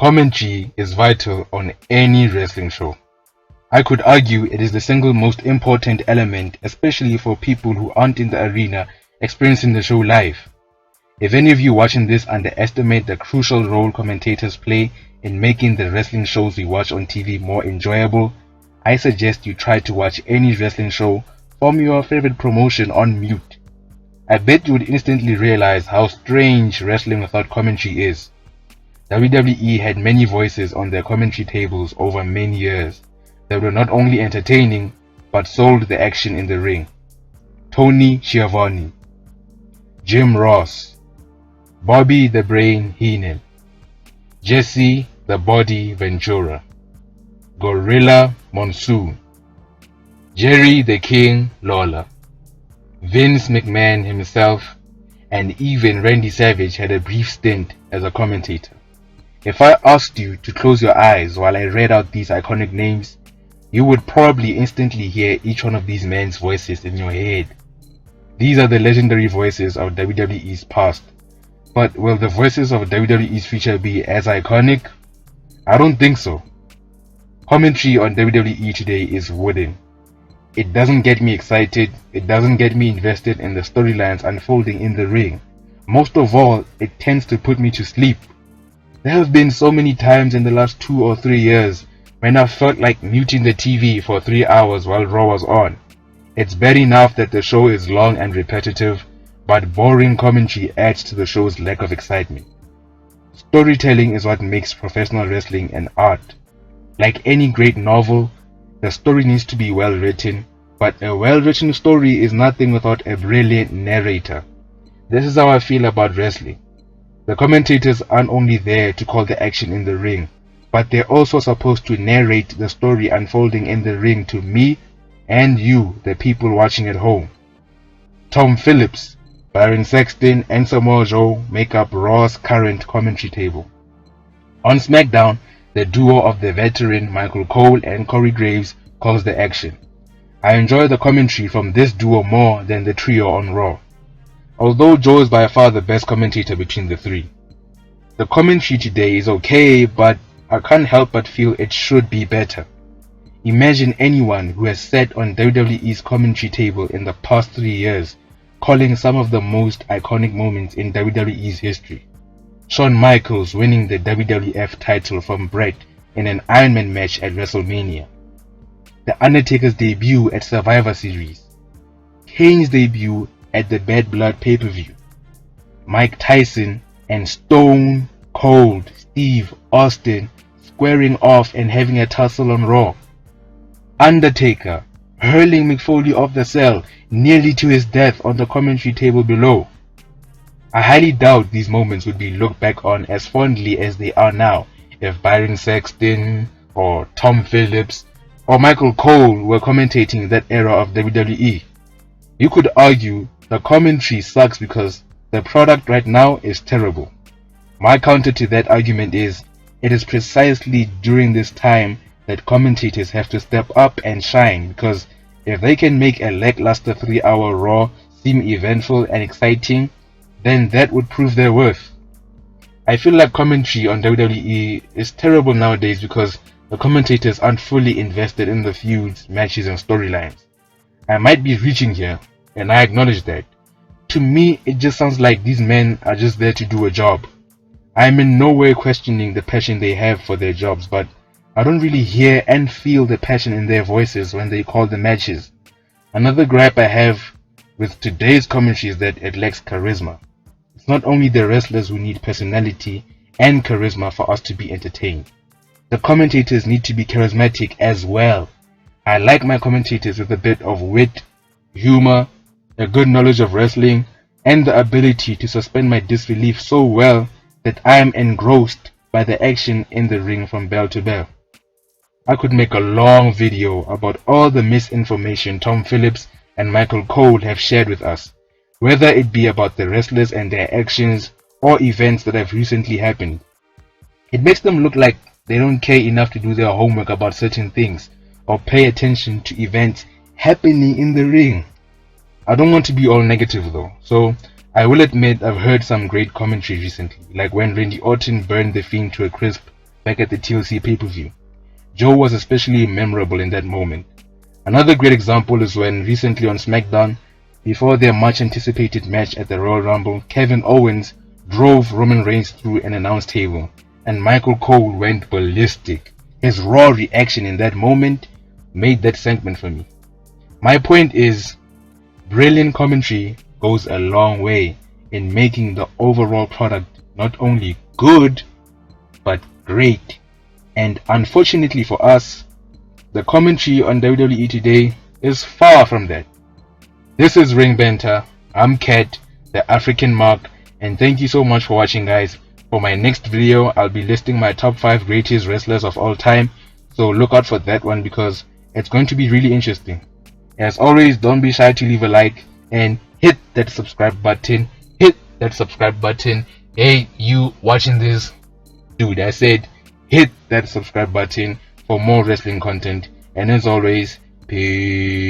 Commentary is vital on any wrestling show. I could argue it is the single most important element, especially for people who aren't in the arena experiencing the show live. If any of you watching this underestimate the crucial role commentators play in making the wrestling shows we watch on TV more enjoyable, I suggest you try to watch any wrestling show from your favorite promotion on mute. I bet you would instantly realize how strange wrestling without commentary is. WWE had many voices on their commentary tables over many years that were not only entertaining but sold the action in the ring. Tony Schiavone, Jim Ross, Bobby the Brain Heenan, Jesse the Body Ventura, Gorilla Monsoon, Jerry the King Lawler, Vince McMahon himself, and even Randy Savage had a brief stint as a commentator. If I asked you to close your eyes while I read out these iconic names, you would probably instantly hear each one of these men's voices in your head. These are the legendary voices of WWE's past. But will the voices of WWE's future be as iconic? I don't think so. Commentary on WWE today is wooden. It doesn't get me excited, it doesn't get me invested in the storylines unfolding in the ring. Most of all, it tends to put me to sleep. There have been so many times in the last 2 or 3 years when I felt like muting the TV for 3 hours while Raw was on. It's bad enough that the show is long and repetitive, but boring commentary adds to the show's lack of excitement. Storytelling is what makes professional wrestling an art. Like any great novel, the story needs to be well written, but a well-written story is nothing without a brilliant narrator. This is how I feel about wrestling. The commentators aren't only there to call the action in the ring, but they're also supposed to narrate the story unfolding in the ring to me and you, the people watching at home. Tom Phillips, Byron Saxton, and Samoa Joe make up Raw's current commentary table. On SmackDown, the duo of the veteran Michael Cole and Corey Graves calls the action. I enjoy the commentary from this duo more than the trio on Raw, although Joe is by far the best commentator between the three. The commentary today is okay, but I can't help but feel it should be better. Imagine anyone who has sat on WWE's commentary table in the past 3 years calling some of the most iconic moments in WWE's history. Shawn Michaels winning the WWF title from Bret in an Iron Man match at WrestleMania. The Undertaker's debut at Survivor Series. Kane's debut at the Bad Blood pay-per-view. Mike Tyson and Stone Cold Steve Austin squaring off and having a tussle on Raw. Undertaker hurling Mick Foley off the cell nearly to his death on the commentary table below. I highly doubt these moments would be looked back on as fondly as they are now if Byron Saxton or Tom Phillips or Michael Cole were commentating that era of WWE. You could argue the commentary sucks because the product right now is terrible. My counter to that argument is, it is precisely during this time that commentators have to step up and shine, because if they can make a lackluster 3-hour Raw seem eventful and exciting, then that would prove their worth. I feel like commentary on WWE is terrible nowadays because the commentators aren't fully invested in the feuds, matches and storylines. I might be reaching here, and I acknowledge that. To me, it just sounds like these men are just there to do a job. I'm in no way questioning the passion they have for their jobs, but I don't really hear and feel the passion in their voices when they call the matches. Another gripe I have with today's commentary is that it lacks charisma. It's not only the wrestlers who need personality and charisma for us to be entertained. The commentators need to be charismatic as well. I like my commentators with a bit of wit, humor, a good knowledge of wrestling, and the ability to suspend my disbelief so well that I am engrossed by the action in the ring from bell to bell. I could make a long video about all the misinformation Tom Phillips and Michael Cole have shared with us, whether it be about the wrestlers and their actions or events that have recently happened. It makes them look like they don't care enough to do their homework about certain things or pay attention to events happening in the ring. I don't want to be all negative though, so I will admit I've heard some great commentary recently, like when Randy Orton burned The Fiend to a crisp back at the TLC pay-per-view. Joe was especially memorable in that moment. Another great example is when recently on SmackDown, before their much anticipated match at the Royal Rumble, Kevin Owens drove Roman Reigns through an announce table and Michael Cole went ballistic. His raw reaction in that moment made that segment for me. My point is, brilliant commentary goes a long way in making the overall product not only good but great. And unfortunately for us, the commentary on WWE today is far from that. This is Ring Banter. I'm Kat, the African Mark, and thank you so much for watching, guys. For my next video, I'll be listing my top 5 greatest wrestlers of all time, so look out for that one because it's going to be really interesting. As always, don't be shy to leave a like and hit that subscribe button. Hit that subscribe button. Hey, you watching this? Dude, I said hit that subscribe button for more wrestling content. And as always, peace.